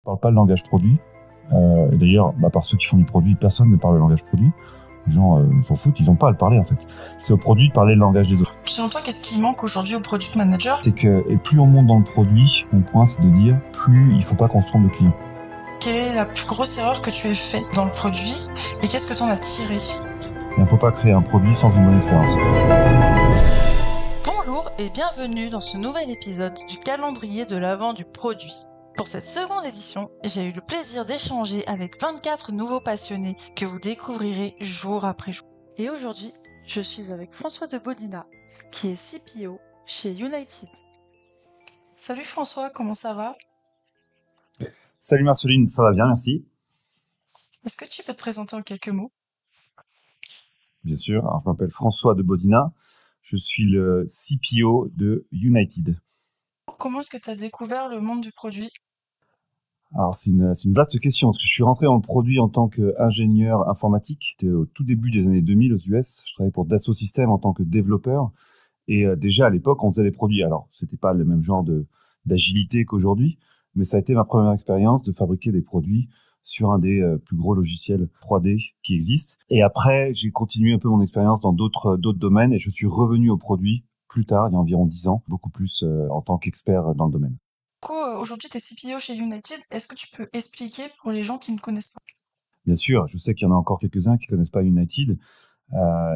On ne parle pas le langage produit. Et d'ailleurs, à part ceux qui font du produit, personne ne parle le langage produit. Les gens s'en foutent, ils n'ont pas à le parler en fait. C'est au produit de parler le langage des autres. Selon toi, qu'est-ce qui manque aujourd'hui au product manager? C'est que, et plus on monte dans le produit, mon point c'est de dire, plus il ne faut pas qu'on se trompe de client. Quelle est la plus grosse erreur que tu aies faite dans le produit et qu'est-ce que tu en as tiré? Et on ne peut pas créer un produit sans une bonne expérience. Bonjour et bienvenue dans ce nouvel épisode du calendrier de l'Avent du produit. Pour cette seconde édition, j'ai eu le plaisir d'échanger avec 24 nouveaux passionnés que vous découvrirez jour après jour. Et aujourd'hui, je suis avec François de Bodina, qui est CPO chez United. Salut François, comment ça va? Salut Marceline, ça va bien, merci. Est-ce que tu peux te présenter en quelques mots? Bien sûr, alors, je m'appelle François de Bodina, je suis le CPO de United. Comment est-ce que tu as découvert le monde du produit? Alors c'est une vaste question, parce que je suis rentré dans le produit en tant qu'ingénieur informatique. C'était au tout début des années 2000 aux US. Je travaillais pour Dassault Systèmes en tant que développeur. Et déjà à l'époque, on faisait des produits. Alors, c'était pas le même genre d'agilité qu'aujourd'hui, mais ça a été ma première expérience de fabriquer des produits sur un des plus gros logiciels 3D qui existent. Et après, j'ai continué un peu mon expérience dans d'autres domaines et je suis revenu au produit plus tard, il y a environ 10 ans, beaucoup plus en tant qu'expert dans le domaine. Du coup, aujourd'hui, tu es CPO chez United. Est-ce que tu peux expliquer pour les gens qui ne connaissent pas? Bien sûr, je sais qu'il y en a encore quelques-uns qui connaissent pas United,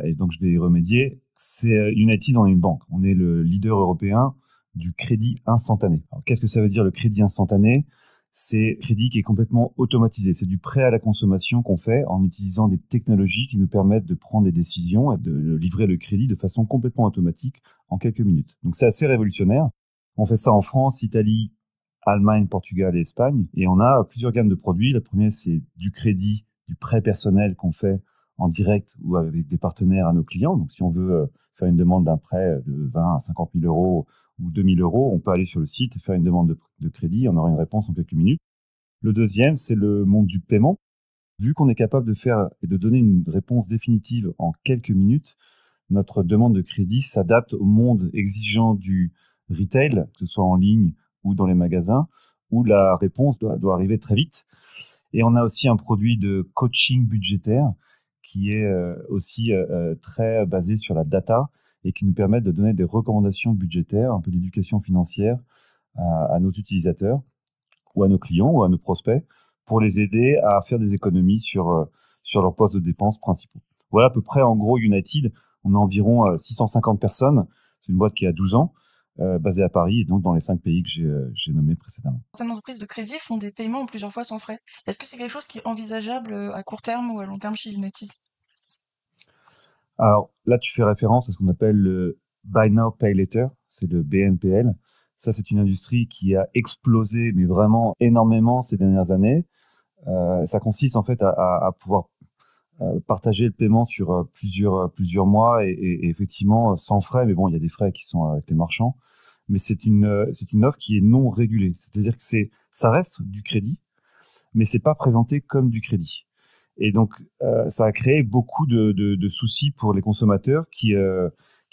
et donc je vais y remédier. C'est United, on est une banque. On est le leader européen du crédit instantané. Alors, qu'est-ce que ça veut dire le crédit instantané? C'est crédit qui est complètement automatisé. C'est du prêt à la consommation qu'on fait en utilisant des technologies qui nous permettent de prendre des décisions et de livrer le crédit de façon complètement automatique en quelques minutes. Donc c'est assez révolutionnaire. On fait ça en France, Italie, Allemagne, Portugal et Espagne. Et on a plusieurs gammes de produits. La première, c'est du crédit, du prêt personnel qu'on fait en direct ou avec des partenaires à nos clients. Donc, si on veut faire une demande d'un prêt de 20 à 50 000 euros ou 2 000 euros, on peut aller sur le site et faire une demande de crédit. On aura une réponse en quelques minutes. Le deuxième, c'est le monde du paiement. Vu qu'on est capable de faire et de donner une réponse définitive en quelques minutes, notre demande de crédit s'adapte au monde exigeant du retail, que ce soit en ligne ou dans les magasins, où la réponse doit arriver très vite. Et on a aussi un produit de coaching budgétaire qui est aussi très basé sur la data et qui nous permet de donner des recommandations budgétaires, un peu d'éducation financière à nos utilisateurs ou à nos clients ou à nos prospects pour les aider à faire des économies sur leurs postes de dépenses principaux. Voilà à peu près en gros United. On a environ 650 personnes. C'est une boîte qui a 12 ans, basée à Paris et donc dans les 5 pays que j'ai nommés précédemment. Certaines entreprises de crédit font des paiements en plusieurs fois sans frais. Est-ce que c'est quelque chose qui est envisageable à court terme ou à long terme chez United? Alors là, tu fais référence à ce qu'on appelle le Buy Now, Pay Later, c'est le BNPL. Ça, c'est une industrie qui a explosé, mais vraiment énormément ces dernières années. Ça consiste en fait à pouvoir partager le paiement sur plusieurs mois et effectivement sans frais. Mais bon, il y a des frais qui sont avec les marchands. Mais c'est une offre qui est non régulée. C'est-à-dire que ça reste du crédit, mais c'est pas présenté comme du crédit. Et donc, ça a créé beaucoup de soucis pour les consommateurs qui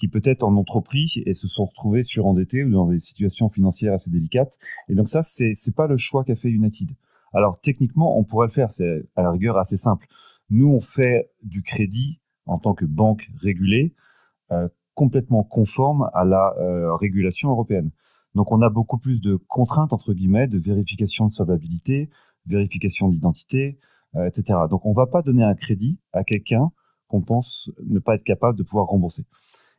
peut-être en ont trop pris et se sont retrouvés surendettés ou dans des situations financières assez délicates. Et donc ça, c'est pas le choix qu'a fait United. Alors, techniquement, on pourrait le faire. C'est à la rigueur assez simple. Nous, on fait du crédit en tant que banque régulée, complètement conforme à la régulation européenne. Donc, on a beaucoup plus de contraintes, entre guillemets, de vérification de solvabilité, vérification d'identité, etc. Donc, on ne va pas donner un crédit à quelqu'un qu'on pense ne pas être capable de pouvoir rembourser.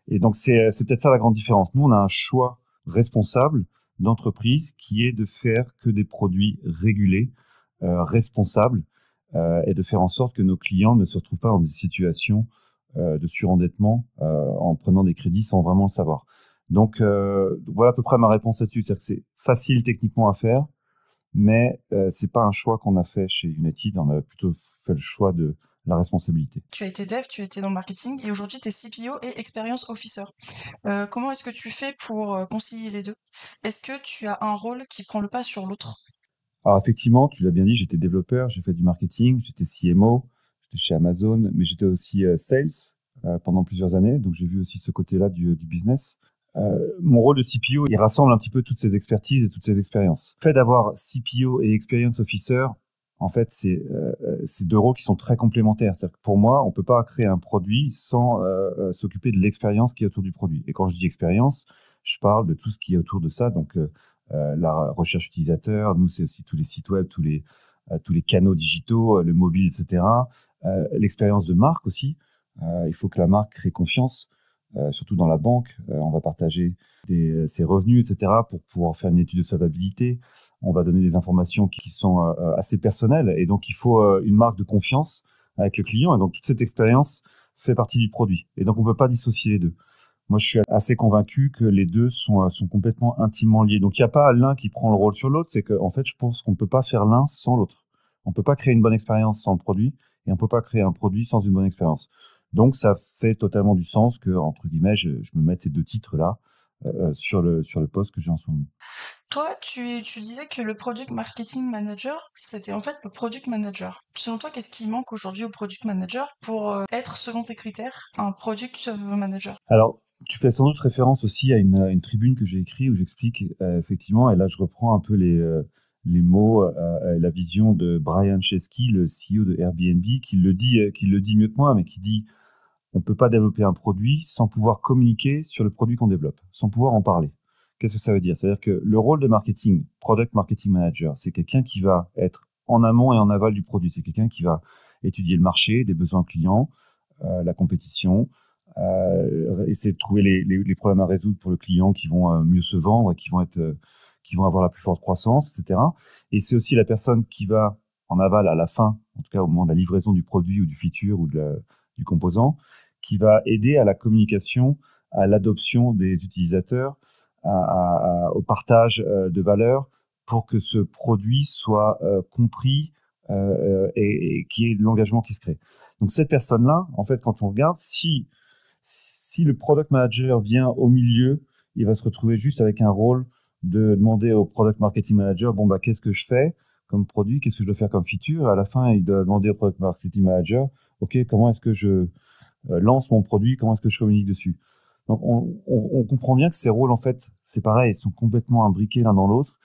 Et donc, c'est peut-être ça la grande différence. Nous, on a un choix responsable d'entreprise qui est de faire que des produits régulés, responsables, et de faire en sorte que nos clients ne se retrouvent pas dans des situations de surendettement en prenant des crédits sans vraiment le savoir. Donc, voilà à peu près ma réponse là-dessus. C'est-à-dire que c'est facile techniquement à faire, mais c'est pas un choix qu'on a fait chez United. On a plutôt fait le choix de la responsabilité. Tu as été dev, tu étais dans le marketing et aujourd'hui tu es CPO et Experience Officer. Comment est-ce que tu fais pour concilier les deux? Est-ce que tu as un rôle qui prend le pas sur l'autre? Alors effectivement, tu l'as bien dit, j'étais développeur, j'ai fait du marketing, j'étais CMO, j'étais chez Amazon, mais j'étais aussi sales pendant plusieurs années, donc j'ai vu aussi ce côté-là du business. Mon rôle de CPO, il rassemble un petit peu toutes ces expertises et toutes ces expériences. Le fait d'avoir CPO et Experience Officer, en fait, c'est deux rôles qui sont très complémentaires. C'est-à-dire que pour moi, on peut pas créer un produit sans s'occuper de l'expérience qui est autour du produit. Et quand je dis expérience, je parle de tout ce qui est autour de ça. Donc, la recherche utilisateur, nous, c'est aussi tous les sites web, tous les canaux digitaux, le mobile, etc. L'expérience de marque aussi. Il faut que la marque crée confiance. Surtout dans la banque, on va partager ses revenus, etc., pour pouvoir faire une étude de solvabilité. On va donner des informations qui sont assez personnelles, et donc il faut une marque de confiance avec le client, et donc toute cette expérience fait partie du produit. Et donc on ne peut pas dissocier les deux. Moi, je suis assez convaincu que les deux sont complètement intimement liés. Donc il n'y a pas l'un qui prend le rôle sur l'autre, c'est qu'en fait, je pense qu'on ne peut pas faire l'un sans l'autre. On ne peut pas créer une bonne expérience sans le produit, et on ne peut pas créer un produit sans une bonne expérience. Donc, ça fait totalement du sens que, entre guillemets, je me mette ces deux titres-là sur le poste que j'ai en ce moment. Toi, tu disais que le Product Marketing Manager, c'était en fait le Product Manager. Selon toi, qu'est-ce qui manque aujourd'hui au Product Manager pour être, selon tes critères, un Product Manager? Alors, tu fais sans doute référence aussi à une tribune que j'ai écrite où j'explique effectivement, et là, je reprends un peu les mots, la vision de Brian Chesky, le CEO de Airbnb, qui le dit mieux que moi, mais qui dit on ne peut pas développer un produit sans pouvoir communiquer sur le produit qu'on développe, sans pouvoir en parler. Qu'est-ce que ça veut dire? C'est-à-dire que le rôle de marketing, product marketing manager, c'est quelqu'un qui va être en amont et en aval du produit. C'est quelqu'un qui va étudier le marché, les besoins clients, la compétition, essayer de trouver les problèmes à résoudre pour le client qui vont mieux se vendre, qui vont avoir la plus forte croissance, etc. Et c'est aussi la personne qui va en aval à la fin, en tout cas au moment de la livraison du produit ou du feature ou du composant, qui va aider à la communication, à l'adoption des utilisateurs, au partage de valeur pour que ce produit soit compris et qu'il y ait de l'engagement qui se crée. Donc cette personne-là, en fait, quand on regarde, si le product manager vient au milieu, il va se retrouver juste avec un rôle de demander au product marketing manager, bon, bah, qu'est-ce que je fais comme produit, qu'est-ce que je dois faire comme feature. À la fin, il doit demander au product marketing manager, OK, comment est-ce que je lance mon produit, comment est-ce que je communique dessus. Donc, on comprend bien que ces rôles, en fait, c'est pareil, ils sont complètement imbriqués l'un dans l'autre.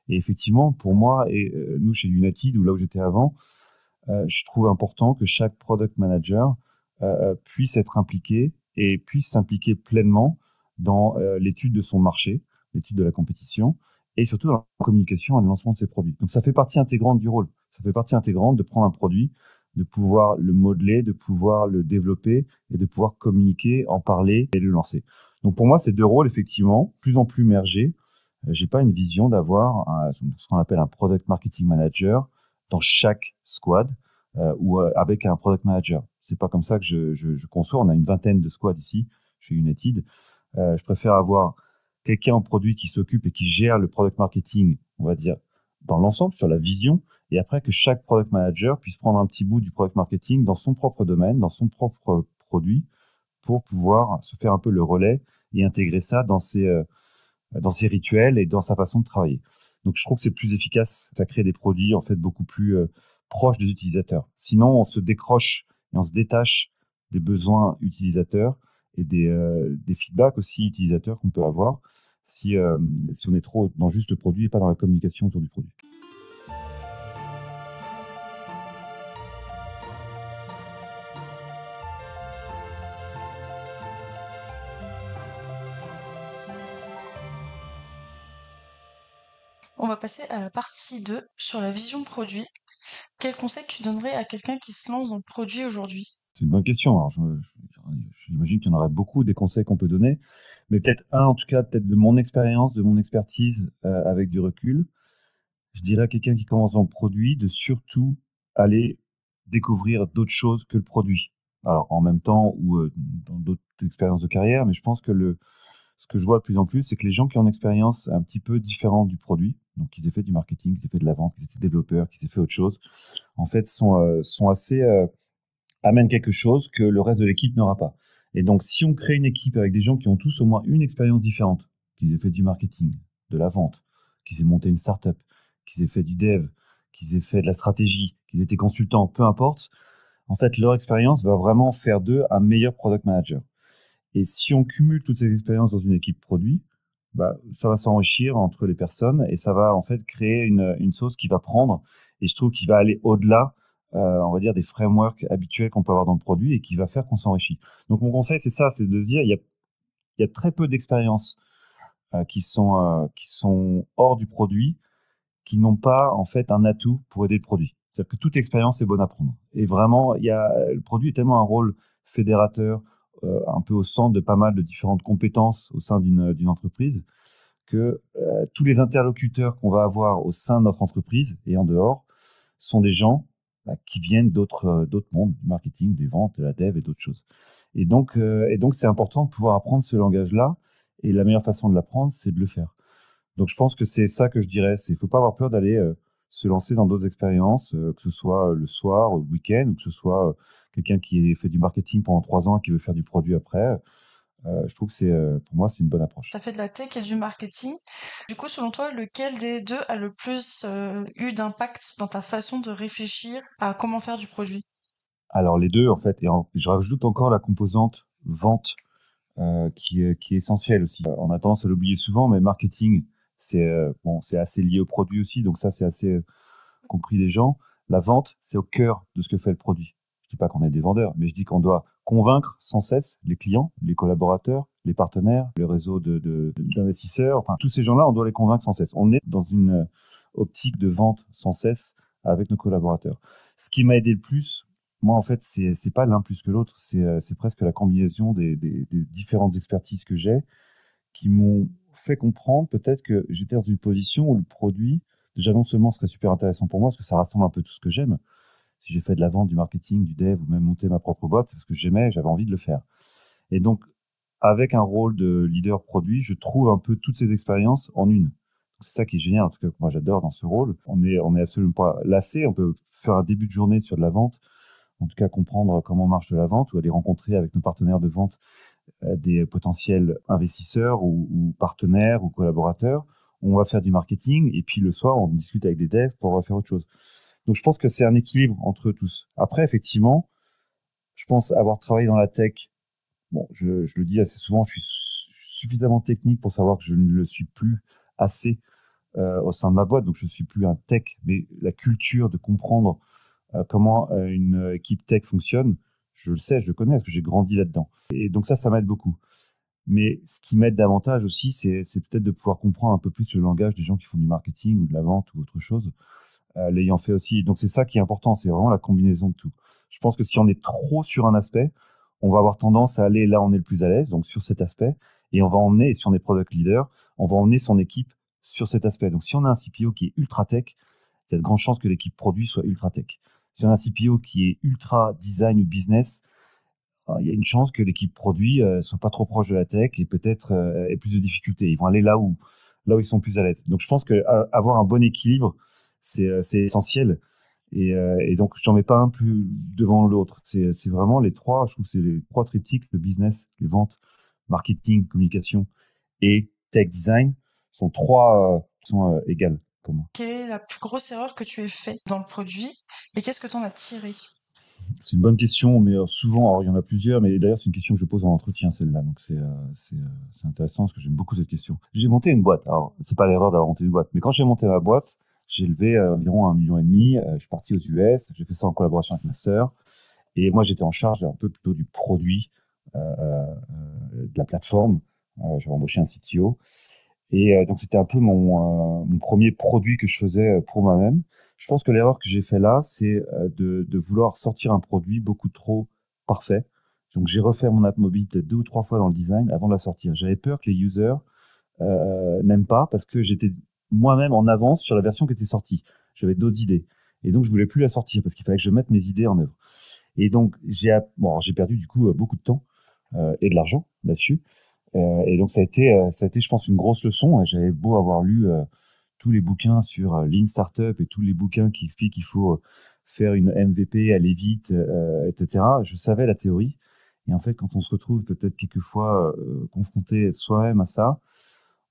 Et effectivement, pour moi, et nous, chez United, ou là où j'étais avant, je trouve important que chaque product manager puisse être impliqué et puisse s'impliquer pleinement dans l'étude de son marché, l'étude de la compétition, et surtout dans la communication et le lancement de ses produits. Donc ça fait partie intégrante du rôle. Ça fait partie intégrante de prendre un produit, de pouvoir le modeler, de pouvoir le développer et de pouvoir communiquer, en parler et le lancer. Donc pour moi, ces deux rôles, effectivement, plus en plus mergés. J'ai pas une vision d'avoir ce qu'on appelle un product marketing manager dans chaque squad ou avec un product manager. C'est pas comme ça que je conçois. On a une vingtaine de squads ici chez United. Je préfère avoir quelqu'un en produit qui s'occupe et qui gère le product marketing, on va dire, dans l'ensemble, sur la vision, et après que chaque product manager puisse prendre un petit bout du product marketing dans son propre domaine, dans son propre produit, pour pouvoir se faire un peu le relais et intégrer ça dans ses rituels et dans sa façon de travailler. Donc je trouve que c'est plus efficace, ça crée des produits en fait beaucoup plus proches des utilisateurs. Sinon, on se décroche et on se détache des besoins utilisateurs et des feedbacks aussi utilisateurs qu'on peut avoir si on est trop dans juste le produit et pas dans la communication autour du produit. On va passer à la partie 2 sur la vision produit. Quel conseil tu donnerais à quelqu'un qui se lance dans le produit aujourd'hui? C'est une bonne question. Alors, j'imagine qu'il y en aurait beaucoup des conseils qu'on peut donner, mais peut-être en tout cas, peut-être de mon expérience, de mon expertise avec du recul. Je dirais à quelqu'un qui commence dans le produit de surtout aller découvrir d'autres choses que le produit. Alors, en même temps ou dans d'autres expériences de carrière, mais je pense que ce que je vois de plus en plus, c'est que les gens qui ont une expérience un petit peu différente du produit, donc qu'ils aient fait du marketing, qu'ils aient fait de la vente, qu'ils aient été développeurs, qu'ils aient fait autre chose, en fait, sont assez amènent quelque chose que le reste de l'équipe n'aura pas. Et donc, si on crée une équipe avec des gens qui ont tous au moins une expérience différente, qu'ils aient fait du marketing, de la vente, qu'ils aient monté une startup, qu'ils aient fait du dev, qu'ils aient fait de la stratégie, qu'ils aient été consultants, peu importe, en fait, leur expérience va vraiment faire d'eux un meilleur product manager. Et si on cumule toutes ces expériences dans une équipe produit, ça va s'enrichir entre les personnes et ça va en fait créer une sauce qui va prendre. Et je trouve qu'il va aller au-delà, on va dire, des frameworks habituels qu'on peut avoir dans le produit et qui va faire qu'on s'enrichit. Donc mon conseil, c'est ça, c'est de se dire, il y a très peu d'expériences qui sont hors du produit, qui n'ont pas en fait un atout pour aider le produit. C'est-à-dire que toute expérience est bonne à prendre. Et vraiment, le produit est tellement un rôle fédérateur, un peu au centre de pas mal de différentes compétences au sein d'une entreprise, que tous les interlocuteurs qu'on va avoir au sein de notre entreprise et en dehors sont des gens qui viennent d'autres mondes, du marketing, des ventes, de la dev et d'autres choses. Et donc, c'est important de pouvoir apprendre ce langage-là. Et la meilleure façon de l'apprendre, c'est de le faire. Donc, je pense que c'est ça que je dirais. Il ne faut pas avoir peur d'aller se lancer dans d'autres expériences, que ce soit le soir ou le week-end, ou que ce soit quelqu'un qui a fait du marketing pendant 3 ans et qui veut faire du produit après. Je trouve que pour moi, c'est une bonne approche. Tu as fait de la tech et du marketing. Du coup, selon toi, lequel des deux a le plus eu d'impact dans ta façon de réfléchir à comment faire du produit? Alors, les deux, en fait, et je rajoute encore la composante vente qui est essentielle aussi. On a tendance à l'oublier souvent, mais marketing, c'est assez lié au produit aussi, donc ça, c'est assez compris des gens. La vente, c'est au cœur de ce que fait le produit. Je dis pas qu'on est des vendeurs, mais je dis qu'on doit convaincre sans cesse les clients, les collaborateurs, les partenaires, le réseau d'investisseurs, enfin tous ces gens-là, on doit les convaincre sans cesse. On est dans une optique de vente sans cesse avec nos collaborateurs. Ce qui m'a aidé le plus, moi en fait, c'est pas l'un plus que l'autre, c'est presque la combinaison des différentes expertises que j'ai qui m'ont fait comprendre peut-être que j'étais dans une position où le produit, déjà non seulement serait super intéressant pour moi, parce que ça rassemble un peu tout ce que j'aime. Si j'ai fait de la vente, du marketing, du dev, ou même monter ma propre boîte, c'est parce que j'aimais, j'avais envie de le faire. Et donc, avec un rôle de leader produit, je trouve un peu toutes ces expériences en une. C'est ça qui est génial, en tout cas, que moi j'adore dans ce rôle. On est absolument pas lassé, on peut faire un début de journée sur de la vente, en tout cas comprendre comment marche de la vente, ou aller rencontrer avec nos partenaires de vente des potentiels investisseurs ou partenaires ou collaborateurs. On va faire du marketing et puis le soir, on discute avec des devs pour faire autre chose. Donc, je pense que c'est un équilibre entre eux tous. Après, effectivement, je pense avoir travaillé dans la tech. Bon, je le dis assez souvent, je suis suffisamment technique pour savoir que je ne le suis plus assez au sein de ma boîte. Donc, je ne suis plus un tech, mais la culture de comprendre comment une équipe tech fonctionne, je le sais, je le connais parce que j'ai grandi là-dedans. Et donc ça m'aide beaucoup. Mais ce qui m'aide davantage aussi, c'est peut-être de pouvoir comprendre un peu plus le langage des gens qui font du marketing ou de la vente ou autre chose, l'ayant fait aussi. Donc c'est ça qui est important, c'est vraiment la combinaison de tout. Je pense que si on est trop sur un aspect, on va avoir tendance à aller là où on est le plus à l'aise, donc sur cet aspect, et on va emmener, si on est product leader, on va emmener son équipe sur cet aspect. Donc si on a un CPO qui est ultra tech, il y a de grandes chances que l'équipe produit soit ultra tech. Si on a un CPO qui est ultra design ou business, il y a une chance que l'équipe produit soit pas trop proche de la tech et peut-être ait plus de difficultés. Ils vont aller là où ils sont plus à l'aise. Donc je pense que avoir un bon équilibre, c'est essentiel. Et donc j'en mets pas un plus devant l'autre. C'est vraiment les trois. Je trouve que c'est les trois triptyques, le business, les ventes, marketing, communication et tech design sont trois sont égales pour moi. Quelle est la plus grosse erreur que tu aies faite dans le produit et qu'est-ce que tu en as tiré? C'est une bonne question, mais souvent, alors il y en a plusieurs, mais d'ailleurs c'est une question que je pose en entretien, celle-là, donc c'est intéressant parce que j'aime beaucoup cette question. J'ai monté une boîte, alors c'est pas l'erreur d'avoir monté une boîte, mais quand j'ai monté ma boîte, j'ai levé environ 1,5 million, je suis parti aux US, j'ai fait ça en collaboration avec ma sœur, et moi j'étais en charge un peu plutôt du produit, de la plateforme, j'avais embauché un CTO, et donc c'était un peu mon premier produit que je faisais pour moi-même. Je pense que l'erreur que j'ai fait là, c'est de vouloir sortir un produit beaucoup trop parfait. Donc j'ai refait mon app mobile peut-être 2 ou 3 fois dans le design avant de la sortir. J'avais peur que les users n'aiment pas parce que j'étais moi-même en avance sur la version qui était sortie. J'avais d'autres idées. Et donc je voulais plus la sortir parce qu'il fallait que je mette mes idées en œuvre. Et donc j'ai perdu du coup beaucoup de temps et de l'argent là-dessus. Et donc ça a été, je pense, une grosse leçon. J'avais beau avoir lu tous les bouquins sur Lean Startup et tous les bouquins qui expliquent qu'il faut faire une MVP, aller vite, etc. Je savais la théorie. Et en fait, quand on se retrouve peut-être quelquefois confronté soi-même à ça,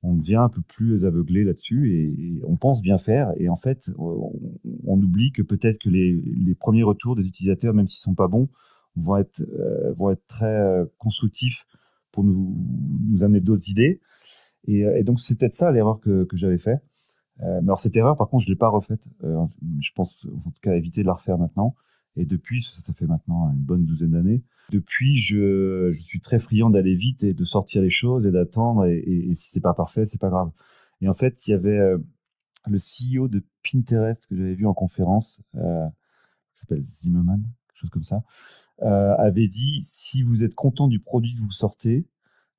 on devient un peu plus aveuglé là-dessus et on pense bien faire. Et en fait, on oublie que peut-être que les premiers retours des utilisateurs, même s'ils sont pas bons, vont être très constructifs pour nous amener d'autres idées. Et donc, c'est peut-être ça l'erreur que j'avais fait. Mais alors, cette erreur, par contre, je ne l'ai pas refaite. Je pense, en tout cas, éviter de la refaire maintenant. Et depuis, ça fait maintenant une bonne douzaine d'années. Depuis, je suis très friand d'aller vite et de sortir les choses et d'attendre. Et si c'est pas parfait, c'est pas grave. Et en fait, il y avait le CEO de Pinterest que j'avais vu en conférence, qui s'appelle Zimmerman, quelque chose comme ça, avait dit, si vous êtes content du produit que vous sortez,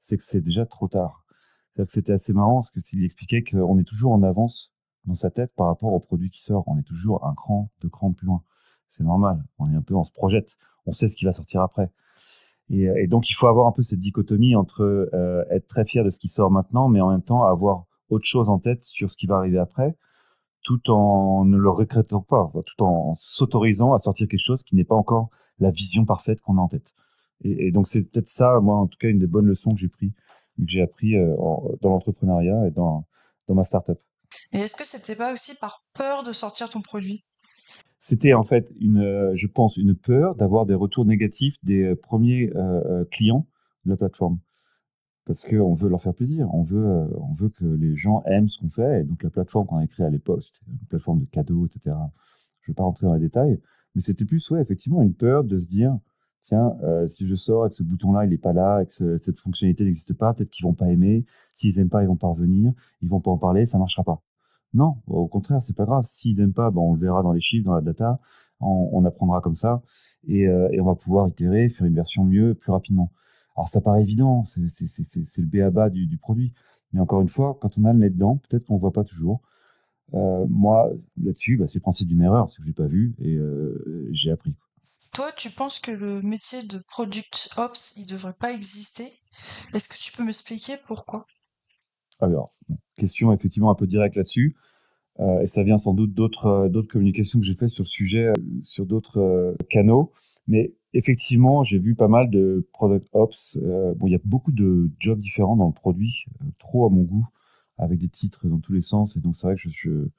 c'est que c'est déjà trop tard. C'est-à-dire que c'était assez marrant parce que s'il expliquait qu'on est toujours en avance dans sa tête par rapport au produit qui sort. On est toujours un cran, deux crans plus loin. C'est normal. On se projette. On sait ce qui va sortir après. Et donc, il faut avoir un peu cette dichotomie entre être très fier de ce qui sort maintenant, mais en même temps avoir autre chose en tête sur ce qui va arriver après, tout en ne le regrettant pas, tout en s'autorisant à sortir quelque chose qui n'est pas encore la vision parfaite qu'on a en tête. Et donc, c'est peut-être ça, moi, en tout cas, une des bonnes leçons que j'ai appris dans l'entrepreneuriat et dans ma startup. Et est-ce que c'était pas aussi par peur de sortir ton produit? C'était en fait je pense, une peur d'avoir des retours négatifs des premiers clients de la plateforme. Parce qu'on veut leur faire plaisir, on veut que les gens aiment ce qu'on fait. Et donc la plateforme qu'on a créée à l'époque, c'était une plateforme de cadeaux, etc. Je ne vais pas rentrer dans les détails, mais c'était plus, ouais, effectivement, une peur de se dire, tiens, si je sors et que ce bouton-là, il n'est pas là, et que cette fonctionnalité n'existe pas, peut-être qu'ils vont pas aimer. S'ils n'aiment pas, ils vont pas revenir, ils vont pas en parler, ça marchera pas. Non, au contraire, c'est pas grave. S'ils n'aiment pas, ben, on le verra dans les chiffres, dans la data, on apprendra comme ça, et on va pouvoir itérer, faire une version mieux, plus rapidement. Alors ça paraît évident, c'est le b.a.-ba du produit. Mais encore une fois, quand on a le nez dedans, peut-être qu'on ne voit pas toujours. Moi, là-dessus, bah, c'est le principe d'une erreur, c'est que je l'ai pas vu et j'ai appris. Toi, tu penses que le métier de Product Ops, il devrait pas exister? Est-ce que tu peux m'expliquer pourquoi? Alors, bon, question effectivement un peu directe là-dessus, et ça vient sans doute d'autres communications que j'ai faites sur le sujet, sur d'autres canaux. Mais effectivement, j'ai vu pas mal de Product Ops. Bon, il y a beaucoup de jobs différents dans le produit, trop à mon goût, avec des titres dans tous les sens. Et donc, c'est vrai que je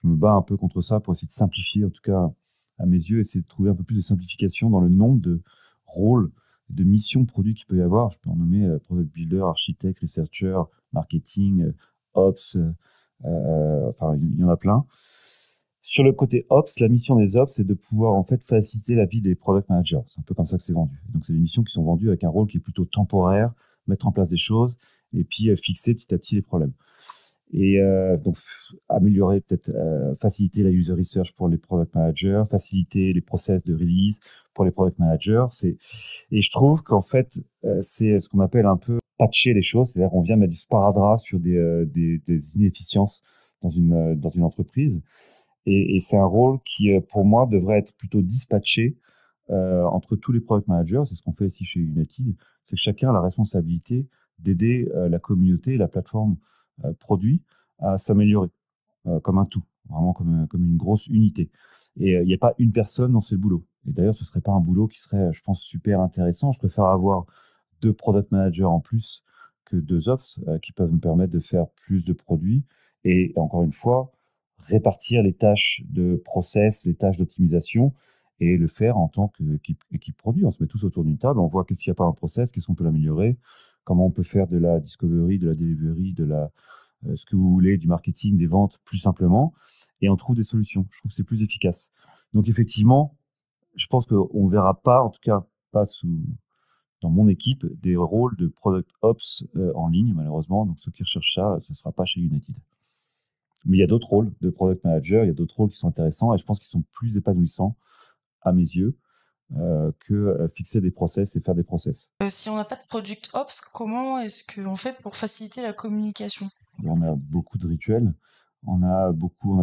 me bats un peu contre ça pour essayer de simplifier, en tout cas à mes yeux, essayer de trouver un peu plus de simplification dans le nombre de rôles, de missions produits qu'il peut y avoir. Je peux en nommer Product Builder, Architect, Researcher, Marketing, Ops, enfin, il y en a plein. Sur le côté Ops, la mission des Ops, c'est de pouvoir en fait faciliter la vie des Product Managers. C'est un peu comme ça que c'est vendu. Donc, c'est des missions qui sont vendues avec un rôle qui est plutôt temporaire, mettre en place des choses et puis fixer petit à petit les problèmes. Et donc, améliorer, peut-être faciliter la user research pour les product managers, faciliter les process de release pour les product managers. Et je trouve qu'en fait, c'est ce qu'on appelle un peu patcher les choses, c'est-à-dire qu'on vient mettre du sparadrap sur des inefficiences dans une entreprise. Et c'est un rôle qui, pour moi, devrait être plutôt dispatché entre tous les product managers. C'est ce qu'on fait ici chez United. C'est que chacun a la responsabilité d'aider la communauté, la plateforme produit à s'améliorer comme un tout, vraiment comme une grosse unité. Et il n'y a pas une personne dans ce boulot. Et d'ailleurs, ce ne serait pas un boulot qui serait, je pense, super intéressant. Je préfère avoir 2 product managers en plus que 2 ops qui peuvent me permettre de faire plus de produits. Et encore une fois, répartir les tâches de process, les tâches d'optimisation et le faire en tant qu'équipe produit. On se met tous autour d'une table, on voit qu'est-ce qu'il n'y a pas dans le process, qu'est-ce qu'on peut l'améliorer, comment on peut faire de la discovery, de la delivery, ce que vous voulez, du marketing, des ventes plus simplement, et on trouve des solutions. Je trouve que c'est plus efficace. Donc effectivement, je pense qu'on ne verra pas, en tout cas pas dans mon équipe, des rôles de Product Ops en ligne, malheureusement. Donc ceux qui recherchent ça, ce ne sera pas chez United. Mais il y a d'autres rôles de Product Manager, il y a d'autres rôles qui sont intéressants, et je pense qu'ils sont plus épanouissants, à mes yeux, que fixer des process et faire des process. Si on n'a pas de Product Ops, comment est-ce qu'on fait pour faciliter la communication? On a beaucoup de rituels, on a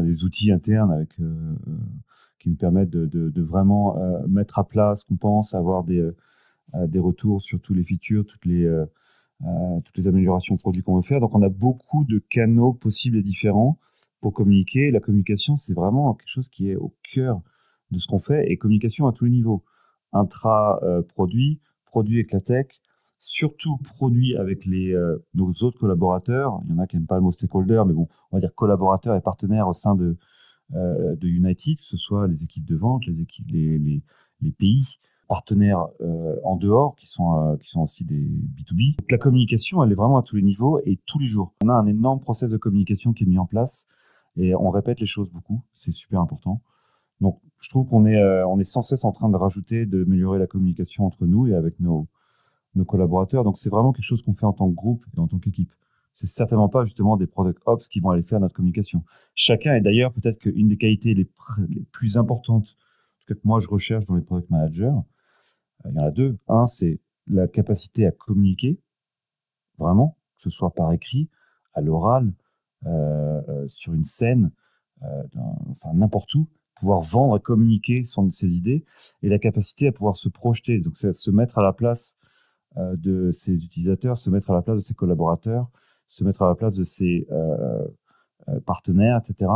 des outils internes qui nous permettent de vraiment mettre à plat ce qu'on pense, avoir des retours sur tous les features, toutes les améliorations produits qu'on veut faire. Donc on a beaucoup de canaux possibles et différents pour communiquer. La communication, c'est vraiment quelque chose qui est au cœur de ce qu'on fait, et communication à tous les niveaux. Intra-produit, produit avec la tech, surtout produit avec nos autres collaborateurs. Il y en a qui n'aiment pas le mot stakeholder, mais bon, on va dire collaborateurs et partenaires au sein de United, que ce soit les équipes de vente, les pays, partenaires en dehors qui sont aussi des B2B. Donc la communication, elle est vraiment à tous les niveaux et tous les jours. On a un énorme process de communication qui est mis en place et on répète les choses beaucoup. C'est super important. Donc je trouve on est sans cesse en train de rajouter, d'améliorer la communication entre nous et avec nos collaborateurs. Donc c'est vraiment quelque chose qu'on fait en tant que groupe et en tant qu'équipe. C'est certainement pas justement des product ops qui vont aller faire notre communication. Chacun, et d'ailleurs peut-être qu'une des qualités les plus importantes, en tout cas que moi je recherche dans les product managers, il y en a deux. Un, c'est la capacité à communiquer, vraiment, que ce soit par écrit, à l'oral, sur une scène, enfin n'importe où, pouvoir vendre et communiquer ses idées, et la capacité à pouvoir se projeter, donc se mettre à la place de ses utilisateurs, se mettre à la place de ses collaborateurs, se mettre à la place de ses partenaires, etc.,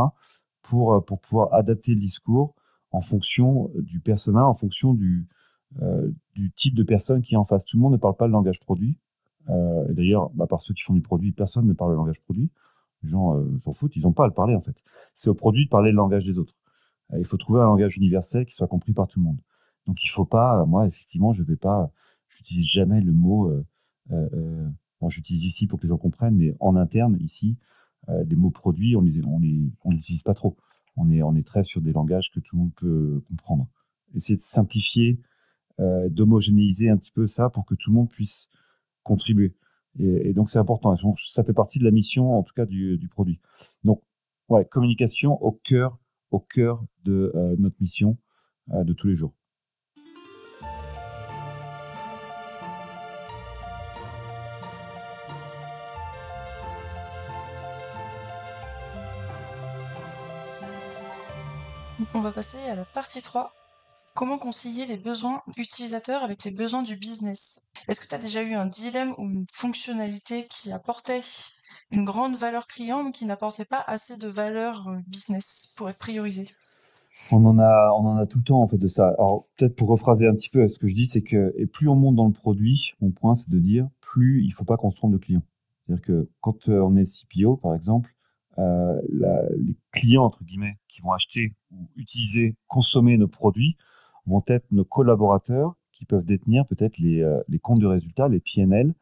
pour pouvoir adapter le discours en fonction du persona, en fonction du type de personne qui est en face. Tout le monde ne parle pas le langage produit. Et d'ailleurs, par ceux qui font du produit, personne ne parle le langage produit. Les gens s'en foutent, ils n'ont pas à le parler en fait. C'est au produit de parler le langage des autres. Il faut trouver un langage universel qui soit compris par tout le monde. Donc il faut pas, moi effectivement, j'utilise jamais le mot. Moi, j'utilise ici pour que les gens comprennent, mais en interne ici, les mots produits, on les utilise pas trop. On est très sur des langages que tout le monde peut comprendre. Essayer de simplifier, d'homogénéiser un petit peu ça pour que tout le monde puisse contribuer. Et donc c'est important. Ça fait partie de la mission, en tout cas du produit. Donc ouais, communication au cœur de notre mission de tous les jours. Donc, on va passer à la partie 3. Comment concilier les besoins utilisateurs avec les besoins du business? Est-ce que tu as déjà eu un dilemme ou une fonctionnalité qui apportait une grande valeur client mais qui n'apportait pas assez de valeur business pour être priorisée? On en a tout le temps en fait de ça. Alors peut-être pour rephraser un petit peu, ce que je dis, c'est que et plus on monte dans le produit, mon point c'est de dire plus il faut pas qu'on se trompe de client. C'est-à-dire que quand on est CPO par exemple, les clients entre guillemets qui vont acheter ou utiliser, consommer nos produits vont être nos collaborateurs qui peuvent détenir peut-être les comptes de résultats, les PNL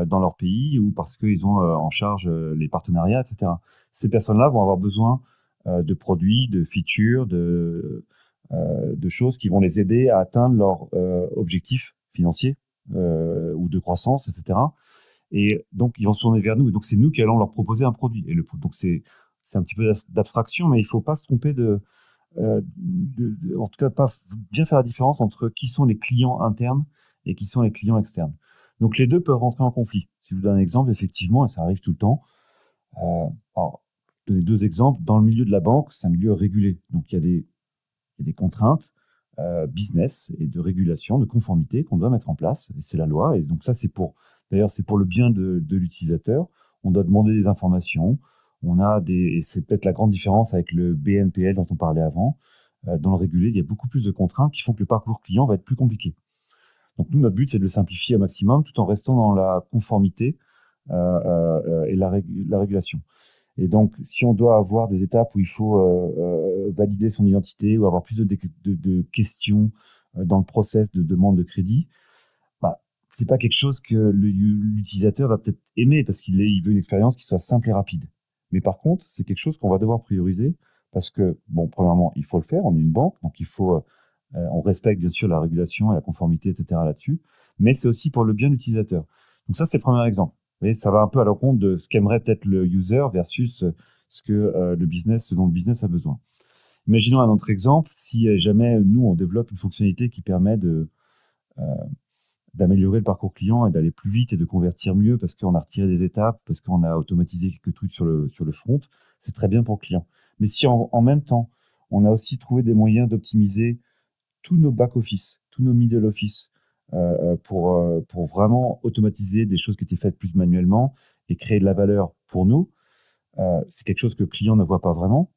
dans leur pays ou parce qu'ils ont en charge les partenariats, etc. Ces personnes-là vont avoir besoin de produits, de features, de choses qui vont les aider à atteindre leurs objectifs financiers ou de croissance, etc. Et donc, ils vont se tourner vers nous. Et donc, c'est nous qui allons leur proposer un produit. Donc, c'est un petit peu d'abstraction, mais il ne faut pas se tromper en tout cas, pas bien faire la différence entre qui sont les clients internes et qui sont les clients externes. Donc, les deux peuvent rentrer en conflit. Si je vous donne un exemple, effectivement, et ça arrive tout le temps, alors, je vais donner deux exemples. Dans le milieu de la banque, c'est un milieu régulé. Donc, il y a des contraintes business et de régulation, de conformité qu'on doit mettre en place. Et c'est la loi. Et donc, ça, d'ailleurs, c'est pour le bien de l'utilisateur. On doit demander des informations. Et c'est peut-être la grande différence avec le BNPL dont on parlait avant. Dans le régulé, il y a beaucoup plus de contraintes qui font que le parcours client va être plus compliqué. Donc, nous, notre but, c'est de le simplifier au maximum tout en restant dans la conformité et la régulation. Et donc, si on doit avoir des étapes où il faut valider son identité ou avoir plus de questions dans le process de demande de crédit, bah, c'est pas quelque chose que l'utilisateur va peut-être aimer parce qu'il veut une expérience qui soit simple et rapide. Mais par contre, c'est quelque chose qu'on va devoir prioriser parce que, bon, premièrement, il faut le faire. On est une banque, donc on respecte bien sûr la régulation et la conformité, etc. là-dessus. Mais c'est aussi pour le bien de l'utilisateur. Donc ça, c'est le premier exemple. Vous voyez, ça va un peu à l'encontre de ce qu'aimerait peut-être le user versus ce dont le business a besoin. Imaginons un autre exemple, si jamais nous, on développe une fonctionnalité qui permet d'améliorer le parcours client et d'aller plus vite et de convertir mieux parce qu'on a retiré des étapes, parce qu'on a automatisé quelques trucs sur le front, c'est très bien pour le client. Mais si en même temps, on a aussi trouvé des moyens d'optimiser tous nos back-office, tous nos middle office, pour vraiment automatiser des choses qui étaient faites plus manuellement et créer de la valeur pour nous, c'est quelque chose que le client ne voit pas vraiment,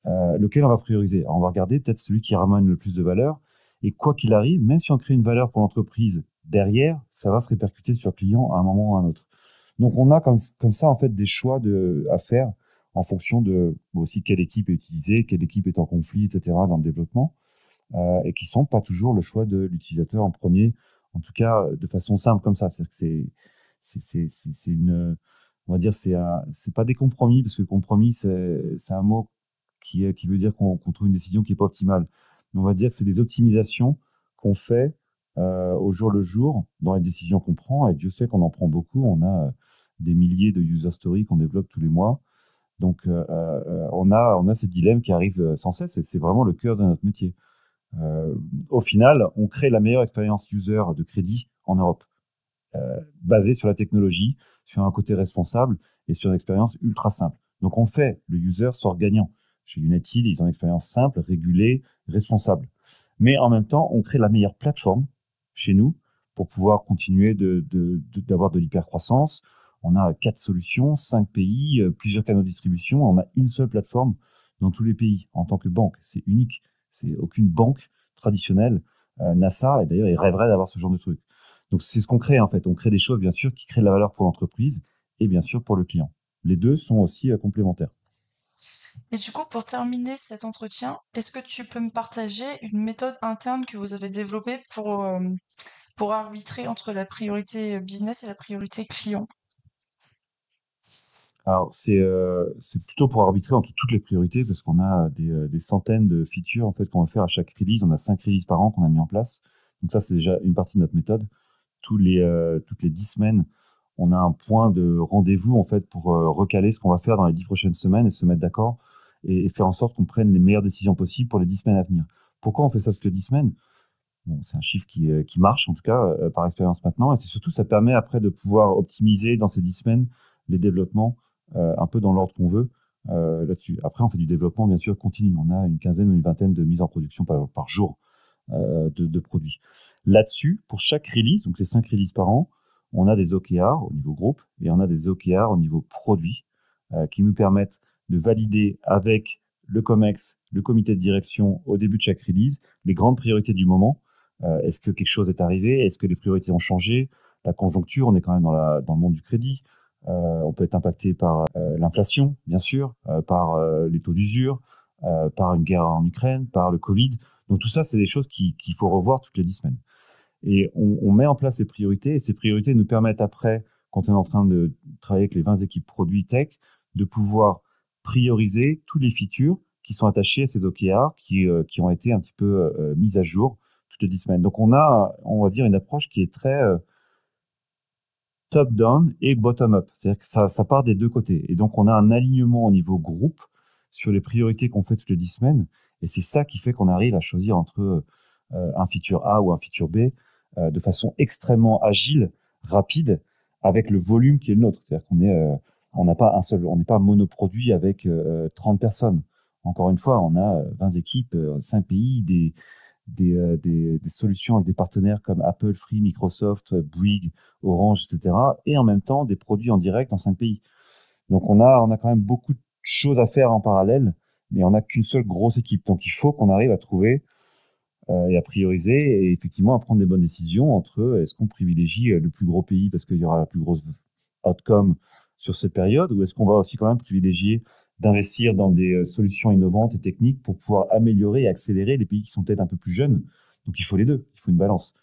lequel on va prioriser. Alors, on va regarder peut-être celui qui ramène le plus de valeur, et quoi qu'il arrive, même si on crée une valeur pour l'entreprise derrière, ça va se répercuter sur le client à un moment ou à un autre. Donc on a comme ça en fait des choix à faire en fonction de aussi quelle équipe est utilisée, quelle équipe est en conflit, etc. dans le développement. et qui sont pas toujours le choix de l'utilisateur en premier, en tout cas de façon simple comme ça. C'est-à-dire que c'est une, on va dire, c'est pas des compromis, parce que compromis, c'est un mot qui veut dire qu'on trouve une décision qui est pas optimale. Mais on va dire que c'est des optimisations qu'on fait au jour le jour dans les décisions qu'on prend. Et Dieu sait qu'on en prend beaucoup. On a des milliers de user stories qu'on développe tous les mois. Donc, on a ces dilemmes qui arrivent sans cesse, et c'est vraiment le cœur de notre métier. Au final, on crée la meilleure expérience user de crédit en Europe, basée sur la technologie, sur un côté responsable et sur une expérience ultra simple. Donc, on le fait. Le user sort gagnant. Chez United, ils ont une expérience simple, régulée, responsable. Mais en même temps, on crée la meilleure plateforme chez nous pour pouvoir continuer d'avoir de l'hypercroissance. On a 4 solutions, 5 pays, plusieurs canaux de distribution. On a une seule plateforme dans tous les pays en tant que banque. C'est unique. C'est aucune banque traditionnelle n'a ça. Et d'ailleurs, ils rêveraient d'avoir ce genre de truc. Donc, c'est ce qu'on crée en fait. On crée des choses, bien sûr, qui créent de la valeur pour l'entreprise et bien sûr pour le client. Les deux sont aussi complémentaires. Et du coup, pour terminer cet entretien, est-ce que tu peux me partager une méthode interne que vous avez développée pour arbitrer entre la priorité business et la priorité client? Alors, c'est plutôt pour arbitrer entre toutes les priorités, parce qu'on a des centaines de features en fait qu'on va faire à chaque release. On a 5 releases par an qu'on a mis en place. Donc ça, c'est déjà une partie de notre méthode. Toutes les 10 semaines, on a un point de rendez-vous en fait pour recaler ce qu'on va faire dans les 10 prochaines semaines et se mettre d'accord et faire en sorte qu'on prenne les meilleures décisions possibles pour les 10 semaines à venir. Pourquoi on fait ça toutes les 10 semaines? Bon, c'est un chiffre qui marche, en tout cas, par expérience maintenant. Et c'est surtout, ça permet après de pouvoir optimiser dans ces 10 semaines les développements un peu dans l'ordre qu'on veut là-dessus. Après, on fait du développement, bien sûr, continu. On a une quinzaine ou une vingtaine de mises en production par jour de produits. Là-dessus, pour chaque release, donc les 5 releases par an, on a des OKR au niveau groupe et on a des OKR au niveau produit qui nous permettent de valider avec le COMEX, le comité de direction, au début de chaque release, les grandes priorités du moment. Est-ce que quelque chose est arrivé? Est-ce que les priorités ont changé? La conjoncture, on est quand même dans le monde du crédit. On peut être impacté par l'inflation, bien sûr, par les taux d'usure, par une guerre en Ukraine, par le Covid. Donc tout ça, c'est des choses qu'il faut revoir toutes les 10 semaines. Et on met en place ces priorités, et ces priorités nous permettent après, quand on est en train de travailler avec les 20 équipes produits tech, de pouvoir prioriser tous les features qui sont attachés à ces OKR, qui ont été un petit peu mises à jour toutes les 10 semaines. Donc on va dire, une approche qui est très top-down et bottom-up. C'est-à-dire que ça part des deux côtés. Et donc on a un alignement au niveau groupe sur les priorités qu'on fait toutes les 10 semaines. Et c'est ça qui fait qu'on arrive à choisir entre un feature A ou un feature B de façon extrêmement agile, rapide, avec le volume qui est le nôtre. C'est-à-dire on n'est pas monoproduit avec 30 personnes. Encore une fois, on a 20 équipes, 5 pays, des solutions avec des partenaires comme Apple, Free, Microsoft, Bouygues, Orange, etc. Et en même temps, des produits en direct dans 5 pays. Donc on a quand même beaucoup de choses à faire en parallèle, mais on n'a qu'une seule grosse équipe. Donc il faut qu'on arrive à trouver et à prioriser et effectivement à prendre des bonnes décisions entre est-ce qu'on privilégie le plus gros pays parce qu'il y aura la plus grosse outcome sur cette période, ou est-ce qu'on va aussi quand même privilégier d'investir dans des solutions innovantes et techniques pour pouvoir améliorer et accélérer les pays qui sont peut-être un peu plus jeunes. Donc il faut les deux, il faut une balance.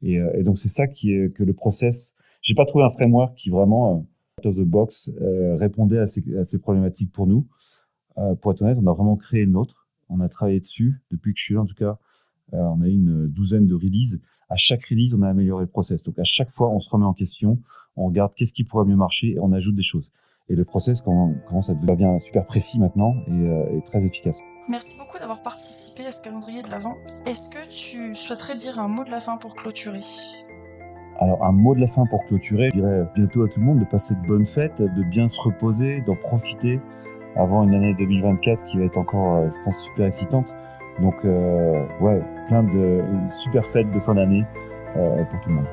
Et donc c'est ça que le process. J'ai pas trouvé un framework qui vraiment out of the box répondait à ces problématiques pour nous. Pour être honnête, on a vraiment créé le nôtre. On a travaillé dessus depuis que je suis là, en tout cas. On a eu une douzaine de releases. À chaque release, on a amélioré le process. Donc à chaque fois, on se remet en question, on regarde qu'est-ce qui pourrait mieux marcher et on ajoute des choses. Et le process commence à devenir super précis maintenant et très efficace. Merci beaucoup d'avoir participé à ce calendrier de l'Avent. Est-ce que tu souhaiterais dire un mot de la fin pour clôturer? Alors, un mot de la fin pour clôturer, je dirais bientôt à tout le monde de passer de bonnes fêtes, de bien se reposer, d'en profiter avant une année 2024 qui va être encore, je pense, super excitante. Donc, plein de super fêtes de fin d'année pour tout le monde.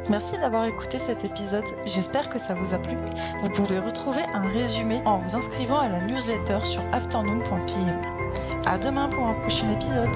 Merci d'avoir écouté cet épisode, j'espère que ça vous a plu. Vous pouvez retrouver un résumé en vous inscrivant à la newsletter sur afternoon.pm. À demain pour un prochain épisode.